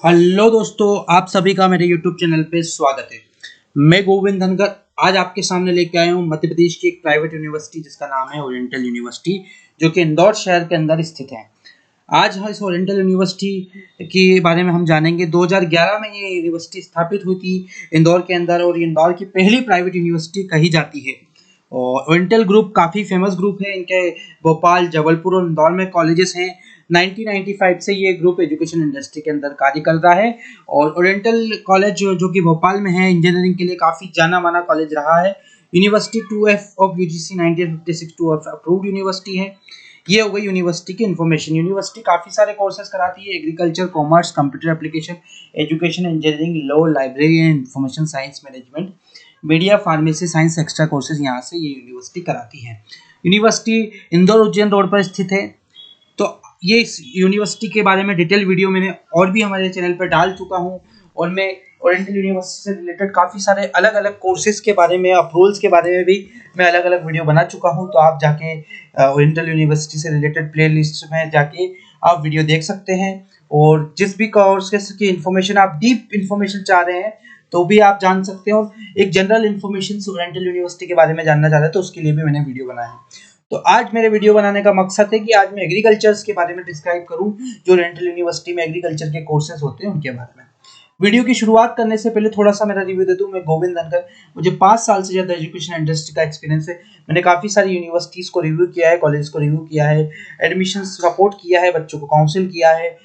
Hello दोस्तों, आप सभी का मेरे YouTube चैनल पे स्वागत है। मैं गोविंद धनगर आज आपके सामने लेके आया हूँ मध्य प्रदेश की एक प्राइवेट यूनिवर्सिटी जिसका नाम है ओरिएंटल यूनिवर्सिटी, जो कि इंदौर शहर के अंदर स्थित है। आज हम इस ओरिएंटल यूनिवर्सिटी के बारे में हम जानेंगे। 2011 में ये यूनिवर्सिटी स्थापित हुई थी इंदौर के अंदर और इंदौर की पहली प्राइवेट यूनिवर्सिटी कही जाती है। और ओरिएंटल ग्रुप काफ़ी फेमस ग्रुप है। इनके भोपाल, जबलपुर और इंदौर में कॉलेजेस हैं। 1995 से ये ग्रुप एजुकेशन इंडस्ट्री के अंदर कार्य करता है। और ओरिएंटल कॉलेज जो कि भोपाल में है, इंजीनियरिंग के लिए काफ़ी जाना माना कॉलेज रहा है। University 2F of UGC 1956 2F approved university है। ये हो गई यूनिवर्सिटी की इन्फॉर्मेशन। यूनिवर्सिटी काफ़ी सारे कोर्सेज कराती है: agriculture, commerce, computer application, education, engineering, law, library and information science management, media, pharmacy science, extra courses यहाँ से ये यूनिवर्सिटी कराती है। यूनिवर्सिटी इंदौर उज्जैन रोड पर स्थित है। तो ये इस यूनिवर्सिटी के बारे में डिटेल वीडियो मैंने और भी हमारे चैनल पर डाल चुका हूँ। और मैं ओरिएंटल यूनिवर्सिटी से रिलेटेड काफ़ी सारे अलग अलग कोर्सेज के बारे में, अप्रूवल्स के बारे में भी मैं अलग अलग वीडियो बना चुका हूँ। तो आप जाके ओरिएंटल यूनिवर्सिटी से रिलेटेड प्ले लिस्ट में जाके आप वीडियो देख सकते हैं। और जिस भी कोर्सेज की इन्फॉर्मेशन आप डीप इन्फॉर्मेशन चाह रहे हैं तो भी आप जान सकते हो। एक जनरल इन्फॉर्मेशन ओरिएंटल यूनिवर्सिटी के बारे में जानना चाह रहे हैं तो उसके लिए भी मैंने वीडियो बनाया है। तो आज मेरे वीडियो बनाने का मकसद है कि आज मैं एग्रीकल्चर्स के बारे में डिस्क्राइब करूं, जो ओरिएंटल यूनिवर्सिटी में एग्रीकल्चर के कोर्सेज होते हैं उनके बारे में। वीडियो की शुरुआत करने से पहले थोड़ा सा मेरा रिव्यू दे दूं। मैं गोविंद धनगर, मुझे 5 साल से ज़्यादा एजुकेशन इंडस्ट्री का एक्सपीरियंस है। मैंने काफ़ी सारी यूनिवर्सिटीज़ को रिव्यू किया है, कॉलेज को रिव्यू किया है, एडमिशन सपोर्ट किया है, बच्चों को काउंसिल किया है।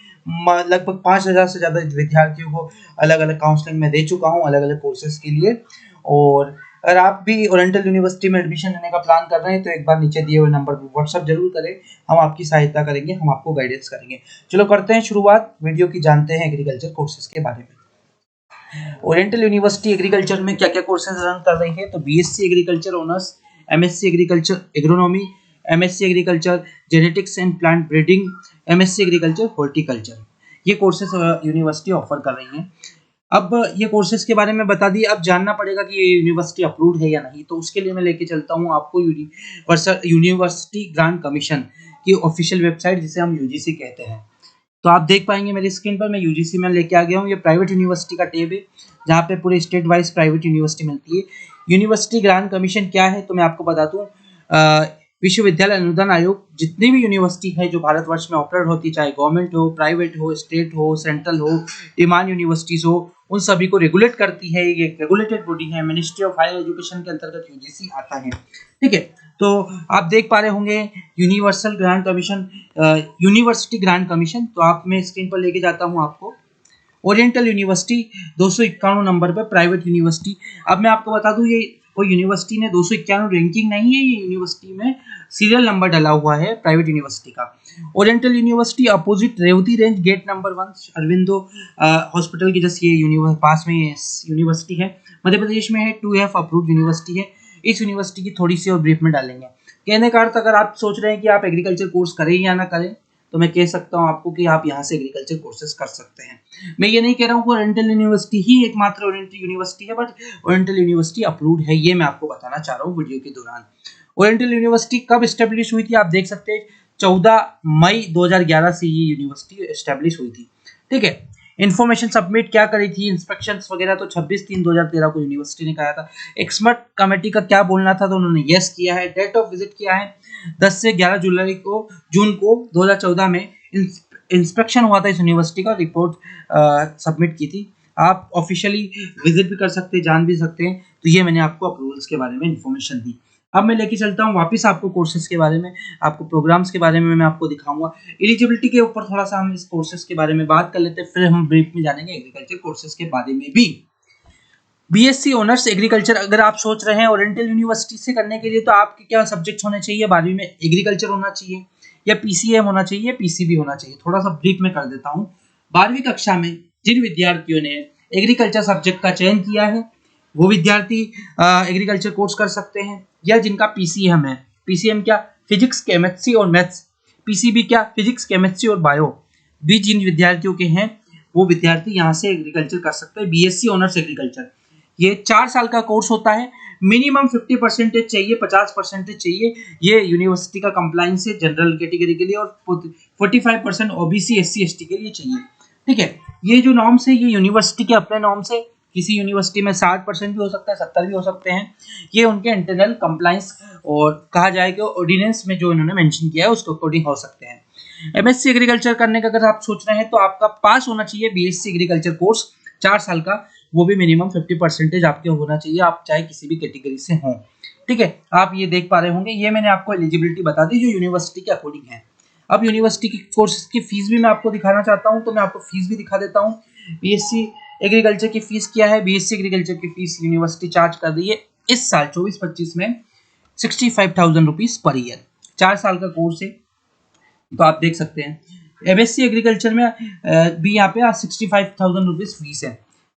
लगभग 5000 से ज़्यादा विद्यार्थियों को अलग अलग काउंसलिंग में दे चुका हूँ अलग अलग कोर्सेज के लिए। और अगर आप भी ओरिएंटल यूनिवर्सिटी में एडमिशन लेने का प्लान कर रहे हैं तो एक बार नीचे दिए हुए नंबर पर व्हाट्सअप जरूर करें। हम आपकी सहायता करेंगे, हम आपको गाइडेंस करेंगे। चलो करते हैं शुरुआत वीडियो की, जानते हैं एग्रीकल्चर कोर्सेज के बारे में। ओरिएंटल यूनिवर्सिटी एग्रीकल्चर में क्या क्या कोर्सेज रन कर रही है? तो BSc agriculture honours, MSc agriculture agronomy, MSc agriculture genetics and plant breeding, MSc agriculture horticulture, ये कोर्सेज यूनिवर्सिटी ऑफर कर रही है। अब ये कोर्सेज के बारे में बता दिए। अब जानना पड़ेगा कि ये यूनिवर्सिटी अप्रूव्ड है या नहीं। तो उसके लिए मैं लेके चलता हूँ आपको यूनिवर्सिटी ग्रांट कमीशन की ऑफिशियल वेबसाइट, जिसे हम UGC कहते हैं। तो आप देख पाएंगे मेरी स्क्रीन पर, मैं UGC में लेके आ गया हूँ। ये प्राइवेट यूनिवर्सिटी का टेब है जहाँ पे पूरे स्टेट वाइज प्राइवेट यूनिवर्सिटी मिलती है। यूनिवर्सिटी ग्रांट कमीशन क्या है तो मैं आपको बता दूँ। विश्वविद्यालय अनुदान आयोग जितनी भी यूनिवर्सिटी है जो भारतवर्ष में ऑपरेट होती, चाहे गवर्नमेंट हो, प्राइवेट हो, स्टेट हो, सेंट्रल हो, डिमांड यूनिवर्सिटीज हो, उन सभी को रेगुलेट करती है। ये रेगुलेटेड बॉडी है, मिनिस्ट्री ऑफ हायर एजुकेशन के अंतर्गत UGC आता है। ठीक है, तो आप देख पा रहे होंगे universal grant commission, university grant commission. तो आप मैं स्क्रीन पर लेके जाता हूँ आपको। ओरिएंटल यूनिवर्सिटी 251 नंबर पर प्राइवेट यूनिवर्सिटी। अब मैं आपको बता दूं, ये कोई यूनिवर्सिटी ने 251 रैंकिंग नहीं है, ये यूनिवर्सिटी में सीरियल नंबर डाला हुआ है प्राइवेट यूनिवर्सिटी का। Oriental University opposite Revati range gate number 1 Aurobindo hospital की जैसे ये पास में यूनिवर्सिटी है। मध्य प्रदेश में है, 2F अप्रूव्ड यूनिवर्सिटी है। इस यूनिवर्सिटी की थोड़ी सी और ब्रीफ में डालेंगे। कहने का अर्थ, अगर आप सोच रहे हैं कि आप एग्रीकल्चर कोर्स करें या ना करें, तो मैं कह सकता हूं आपको कि आप यहां से एग्रीकल्चर कोर्सेज कर सकते हैं। मैं ये नहीं कह रहा हूं कि ओरिएंटल यूनिवर्सिटी ही एकमात्र ओरिएंटल यूनिवर्सिटी है, बट ओरिएंटल यूनिवर्सिटी अप्रूव्ड है, ये मैं आपको बताना चाह रहा हूं वीडियो के दौरान। ओरिएंटल यूनिवर्सिटी कब एस्टेब्लिश हुई थी आप देख सकते हैं, 14 मई 2011 से ये यूनिवर्सिटी एस्टेब्लिश हुई थी। ठीक है, इन्फॉर्मेशन सबमिट क्या करी थी, इंस्पेक्शंस वगैरह, तो 26/3/2013 को यूनिवर्सिटी ने कहा था। एक्सपर्ट कमेटी का क्या बोलना था, तो उन्होंने यस किया है। डेट ऑफ विजिट किया है 10 से 11 जुलाई को, जून को 2014 में इंस्पेक्शन हुआ था इस यूनिवर्सिटी का, रिपोर्ट सबमिट की थी। आप ऑफिशियली विजिट भी कर सकते हैं, जान भी सकते हैं। तो ये मैंने आपको अप्रूवल्स के बारे में इन्फॉर्मेशन दी। अब मैं लेके चलता हूँ वापस आपको कोर्सेज के बारे में, आपको प्रोग्राम्स के बारे में मैं आपको दिखाऊंगा। एलिजिबिलिटी के ऊपर थोड़ा सा हम इस कोर्सेज के बारे में बात कर लेते हैं, फिर हम ब्रीफ में जानेंगे एग्रीकल्चर कोर्सेज के बारे में भी। BSc ऑनर्स एग्रीकल्चर अगर आप सोच रहे हैं ओरिएंटल यूनिवर्सिटी से करने के लिए, तो आपके क्या सब्जेक्ट्स होने चाहिए? 12वीं में एग्रीकल्चर होना चाहिए, या PCM होना चाहिए, या PCB होना चाहिए। थोड़ा सा ब्रीफ में कर देता हूँ। 12वीं कक्षा में जिन विद्यार्थियों ने एग्रीकल्चर सब्जेक्ट का चयन किया है वो विद्यार्थी एग्रीकल्चर कोर्स कर सकते हैं, या जिनका PCM है। PCM क्या? फिजिक्स, केमिस्ट्री और मैथ्स। PCB क्या? फिजिक्स, केमिस्ट्री और बायो। भी जिन विद्यार्थियों के हैं वो विद्यार्थी यहाँ से एग्रीकल्चर कर सकते हैं। BSc ऑनर्स एग्रीकल्चर ये 4 साल का कोर्स होता है। मिनिमम 50% चाहिए, 50% चाहिए। ये यूनिवर्सिटी का कंप्लायंस है जनरल कैटेगरी के लिए, और 45% OBC SC ST के लिए चाहिए। ठीक है, ये जो नॉर्म्स है ये यूनिवर्सिटी के अपने नॉर्म्स है। किसी यूनिवर्सिटी में 60% भी हो सकता है, 70 भी हो सकते हैं। ये उनके इंटरनल कंप्लायंस और कहा जाए कि ऑर्डिनेंस में जो इन्होंने मेंशन किया है उसके अकॉर्डिंग हो सकते हैं। एमएससी एग्रीकल्चर करने का अगर आप सोच रहे हैं तो आपका पास होना चाहिए बीएससी एग्रीकल्चर कोर्स 4 साल का, वो भी मिनिमम 50% आपके होना चाहिए, आप चाहे किसी भी कैटेगरी से हों। ठीक है, आप ये देख पा रहे होंगे, ये मैंने आपको एलिजिबिलिटी बता दी जो यूनिवर्सिटी के अकॉर्डिंग है। अब यूनिवर्सिटी की कोर्सेज की फीस भी मैं आपको दिखाना चाहता हूं, तो मैं आपको फीस भी दिखा देता हूं। बीएससी एग्रीकल्चर की फीस क्या है? बीएससी एग्रीकल्चर की फीस यूनिवर्सिटी चार्ज कर रही है इस साल 24-25 में 65,000 रुपीज पर ईयर। 4 साल का कोर्स है, तो आप देख सकते हैं एमएससी एग्रीकल्चर में भी यहाँ पे 65,000 रुपीज फीस है।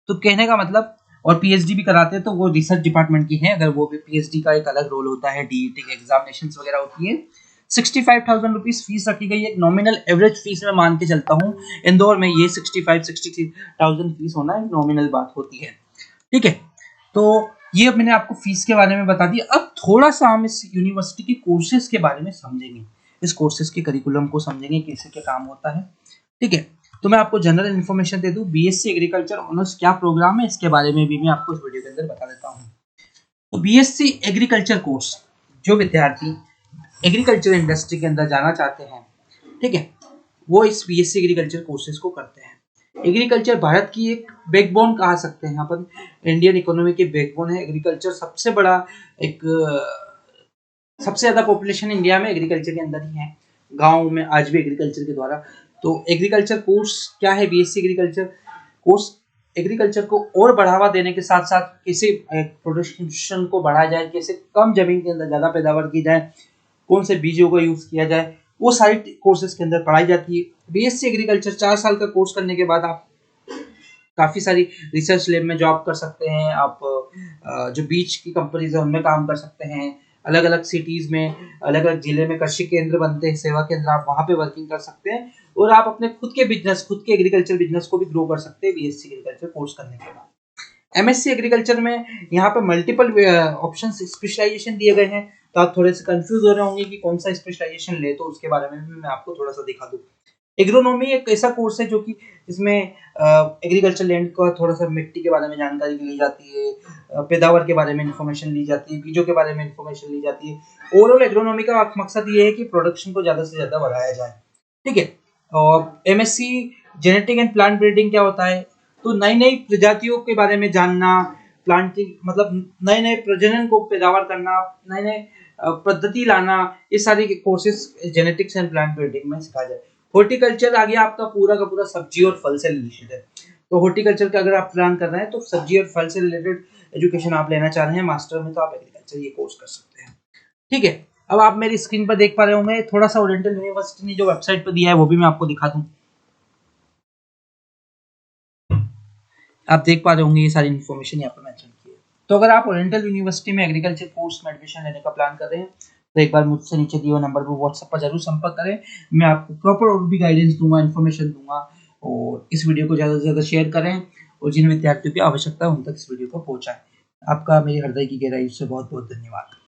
तो कहने का मतलब, और पीएचडी भी कराते हैं तो वो रिसर्च डिपार्टमेंट की है, अगर वो भी पीएचडी का एक अलग रोल होता है, डीईटी एग्जामिनेशन वगैरह होती है। 65,000 रुपीज फीस रखी गई है। नॉमिनल एवरेज फीस में मान के चलता हूँ इंदौर में ये 63,000 फीस होना एक नॉमिनल बात होती है। ठीक है, तो ये मैंने आपको फीस के बारे में बता दिया। अब थोड़ा सा हम इस यूनिवर्सिटी के कोर्सेज के बारे में समझेंगे, इस कोर्सेज के करिकुलम को समझेंगे, कैसे क्या काम होता है। ठीक है, तो मैं आपको जनरल इन्फॉर्मेशन दे दूं, बीएससी एग्रीकल्चर ऑनर्स क्या प्रोग्राम है इसके बारे में भी मैं आपको इस वीडियो के अंदर बता देता हूं। तो बीएससी एग्रीकल्चर कोर्स, जो विद्यार्थी एग्रीकल्चर इंडस्ट्री के अंदर जाना चाहते हैं, ठीक है, वो इस बीएससी एग्रीकल्चर कोर्सेज को करते हैं। एग्रीकल्चर भारत की एक बैकबोन कहा सकते हैं, यहाँ पर इंडियन इकोनॉमी के बैकबोन है एग्रीकल्चर। सबसे बड़ा एक सबसे ज्यादा पॉपुलेशन इंडिया में एग्रीकल्चर के अंदर ही है, गांव में आज भी एग्रीकल्चर के द्वारा। तो एग्रीकल्चर कोर्स क्या है? बीएससी एग्रीकल्चर कोर्स एग्रीकल्चर को और बढ़ावा देने के साथ साथ कैसे प्रोडक्शन को बढ़ाया जाए, कैसे कम जमीन के अंदर ज्यादा पैदावार की जाए, कौन से बीजों का यूज किया जाए, वो सारी कोर्सेज के अंदर पढ़ाई जाती है। बीएससी एग्रीकल्चर 4 साल का कोर्स करने के बाद आप काफी सारी रिसर्च लैब में जॉब कर सकते हैं, आप जो बीज की कंपनीज है उनमें काम कर सकते हैं, अलग अलग सिटीज में, अलग अलग जिले में कृषि केंद्र बनते हैं, सेवा केंद्र, आप वहां पे वर्किंग कर सकते हैं और आप अपने खुद के बिजनेस, खुद के एग्रीकल्चर बिजनेस को भी ग्रो कर सकते हैं बीएससी एग्रीकल्चर कोर्स करने के बाद। एमएससी एग्रीकल्चर में यहाँ पे मल्टीपल ऑप्शन स्पेशलाइजेशन दिए गए हैं, तो आप थोड़े से कंफ्यूज हो रहे होंगे कि कौन सा स्पेशलाइजेशन ले, तो उसके बारे में भी मैं आपको थोड़ा सा दिखा दूं। एग्रोनॉमी एक ऐसा कोर्स है जो कि इसमें एग्रीकल्चर लैंड का थोड़ा सा मिट्टी के बारे में जानकारी ली जाती है, पैदावार के बारे में इंफॉर्मेशन ली जाती है, बीजों के बारे में इंफॉर्मेशन ली जाती है। ओवरऑल एग्रोनॉमी का मकसद ये है कि प्रोडक्शन को ज्यादा से ज्यादा बढ़ाया जाए। ठीक है, और MSc genetic and plant breeding क्या होता है? तो नई नई प्रजातियों के बारे में जानना, प्लांटिंग मतलब नए नए प्रजनन को पैदावार करना, नए नए पद्धति लाना, ये सारी courses genetics and plant breeding में सिखाया जाए। हॉर्टिकल्चर आ गया आपका पूरा का पूरा सब्जी और फल से रिलेटेड है। तो हॉर्टिकल्चर का अगर आप प्लान कर रहे हैं तो सब्जी और फल से रिलेटेड एजुकेशन आप लेना चाह रहे हैं मास्टर में, तो आप एग्रीकल्चर ये कोर्स कर सकते हैं। ठीक है, अब आप मेरी स्क्रीन पर देख पा रहे होंगे, थोड़ा सा ओरिएंटल यूनिवर्सिटी ने जो वेबसाइट पर दिया है वो भी मैं आपको दिखा दूं। आप देख पा रहे होंगे ये सारी इन्फॉर्मेशन यहाँ पर मेंशन की है। तो अगर आप ओरिएंटल यूनिवर्सिटी में एग्रीकल्चर कोर्स में एडमिशन लेने का प्लान कर रहे हैं तो एक बार मुझसे नीचे दिए हुए नंबर पर व्हाट्सएप पर जरूर संपर्क करें। मैं आपको प्रॉपर और भी गाइडेंस दूंगा, इन्फॉर्मेशन दूंगा, और इस वीडियो को ज़्यादा से ज़्यादा शेयर करें और जिन विद्यार्थियों की आवश्यकता है उन तक इस वीडियो को पहुंचाएं। आपका मेरे हृदय की गहराई से बहुत बहुत धन्यवाद।